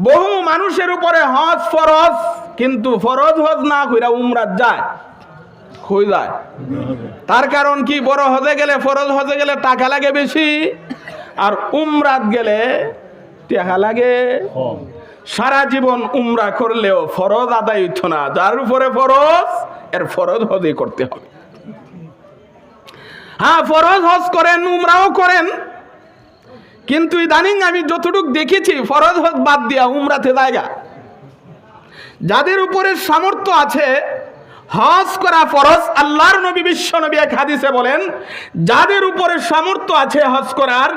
বহু মানুষের উপরে হজ ফরজ, কিন্তু ফরজ হজ না কইরা উমরাত যায়, হয়ে যায়। তার কারণ কি? বড় হজে গেলে, ফরজ হজে গেলে টাকা লাগে বেশি, আর উমরাত গেলে টাকা লাগে। সারা জীবন উমরা করলেও ফরজ আদায় হইতো না। যার উপরে ফরজ, এর ফরজ হজই করতে হবে। হ্যাঁ, ফরজ হজ করেন, উমরাও করেন, কিন্তু ইদানিং আমি যতটুকু দেখেছি ফরজ হজ বাদ দিয়া উমরাতে জায়গা। যাদের উপরে সামর্থ্য আছে হজ করা ফরজ, আল্লাহর নবী বিশ্ব নবী এক হাদিসে বলেন, যাদের উপরে সামর্থ্য আছে হজ করার,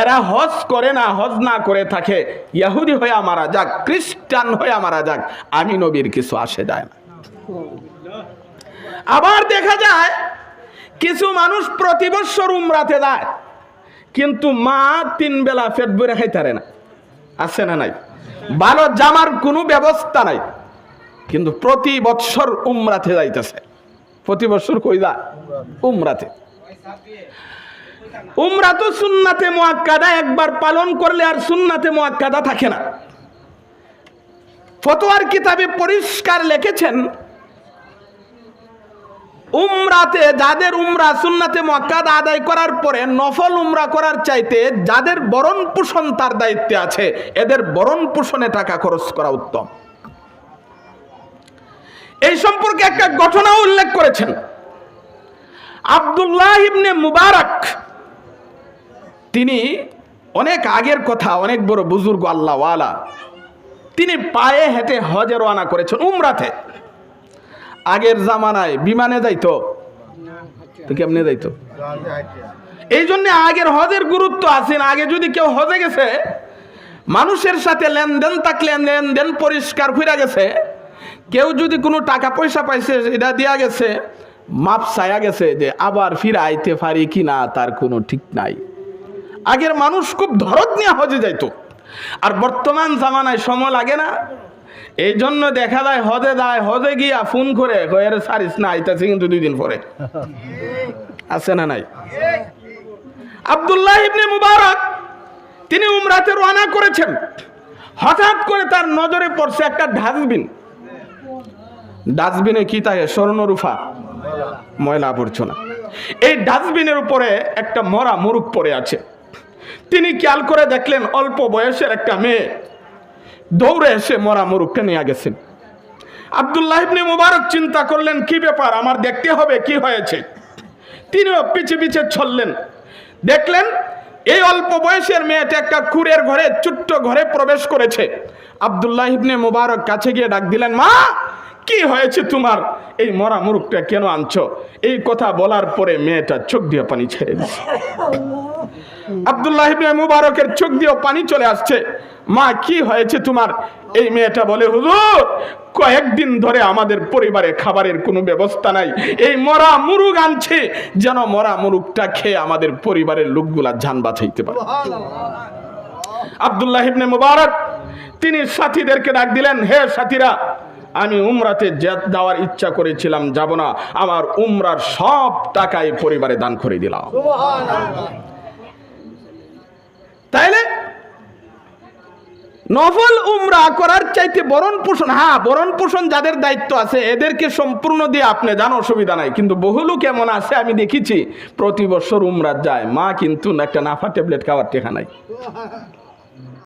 এরা হজ করে না, হজ না করে থাকে, ইহুদি হয়ে মারা যাক, খ্রিস্টান হয়ে মারা যাক, আমি নবীর কিছু আসে যায় না। আবার দেখা যায় কিছু মানুষ প্রতি বছর উমরাতে যায়, কিন্তু মা 3 বেলা পেট ভরে খাইতে পারে না। আছে না নাই? ভালো জামার কোনো ব্যবস্থা নাই, কিন্তু প্রতি বছর উমরাতে যাইতেছে। প্রতি বছর কই যায়? উমরাতে। উমরা তো সুন্নাতে মুআক্কাদা, একবার পালন করলে আর সুন্নাতে মুআক্কাদা থাকে না। ফতোয়ার কিতাবে পরিষ্কার লিখেছেন, উমরাতে যাদের উমরা সুন্নাতে মুআক্কাদা আদায় করার পরে নফল উমরা করার চাইতে যাদের বরণ পোষণ তার দায়িত্বে আছে, এদের বরণ পোষণে টাকা খরচ করা উত্তম। এই সম্পর্কে একটা ঘটনা উল্লেখ করেছেন আব্দুল্লাহ ইবনে মুবারক। তিনি অনেক আগের কথা, অনেক বড় বুজুর্গ আল্লাহওয়ালা। তিনি পায়ে হেঁটে হজে রওনা করেছেন উমরাতে। আগের জামানায় বিমানে যাইতো, তো কেমনে যাইতো? এই জন্য আগের হজের গুরুত্ব আছে না। আগে যদি কেউ হজে গেছে, মানুষের সাথে লেনদেন থাকলে লেনদেন পরিষ্কার হয়ে গেছে, কেউ যদি কোনো টাকা পয়সা পাইছে এটা দিয়া গেছে, মাপ চায়া গেছে যে আবার ফিরে আইতে পারি কিনা তার কোনো ঠিক নাই। আগের মানুষ খুব ধরত নিয়ে হজে যাইতো, আর বর্তমান জামানায় সময় লাগে না। এই জন্য দেখা যায় হজে যায়, হজে গিয়া ফোন করে কয়ের সারিস না, আইতাছে কিন্তু 2 দিন পরে। আছে না নাই? আব্দুল্লাহ ইবনে মুবারক তিনি উমরাতে রওনা করেছেন। হঠাৎ করে তার নজরে পড়ছে একটা ডাস্টবিন। ডাস্টবিনে কি থাকে? স্বর্ণরূপা, ময়লা আবর্জনা। এই ডাস্টবিনের উপরে একটা মরা মুরুখ পড়ে আছে। তিনি খেয়াল করে দেখলেন অল্প বয়সের একটা মেয়ে দৌড়ে এসে মরা মুরুখকে নিয়ে গেছেন। আব্দুল্লাহ ইবনে মুবারক চিন্তা করলেন, কি ব্যাপার, আমার দেখতে হবে কি হয়েছে। তিনিও পিছে পিছে চললেন। দেখলেন এই অল্প বয়সের মেয়েটা একটা কুড়ের ঘরে, ছোট্ট ঘরে প্রবেশ করেছে। আব্দুল্লাহ ইবনে মুবারক কাছে গিয়ে ডাক দিলেন, মা কি হয়েছে তোমার? এই মরা মুরুখটা কেন আনছো? এই কথা বলার পরে মেয়েটা চোখ দিয়ে পানি ছেড়ে দিয়েছে। আব্দুল্লাহ ইবনে মুবারকের চোখ দিয়ে পানি চলে আসছে। মা কি হয়েছে তোমার? এই মেয়েটা বলে, হুজুর কয়েকদিন ধরে আমাদের পরিবারে খাবারের কোনো ব্যবস্থা নাই, এই মরা মুরুগ আনছে যেন মরা মুরুগটা খেয়ে আমাদের পরিবারের লোকগুলা জান বাঁচাইতে পারে। আব্দুল্লাহ ইবনে মুবারক তিনি সাথীদেরকে ডাক দিলেন, হে সাথীরা, আমি উমরাতে যাওয়ার ইচ্ছা করেছিলাম, যাব না, আমার উমরার সব টাকাই পরিবারে দান করে দিলাম। তাইলে নফল উমরা করার চাইতে বরণ পোষণ, হ্যাঁ বরণ পোষণ যাদের দায়িত্ব আছে এদেরকে সম্পূর্ণ দিয়ে আপনি যান, অসুবিধা নাই। কিন্তু বহু লোক এমন আছে, আমি দেখেছি প্রতি বছর উমরাত যায়, মা কিন্তু একটা নাফা ট্যাবলেট খাওয়ার টেকা নাই।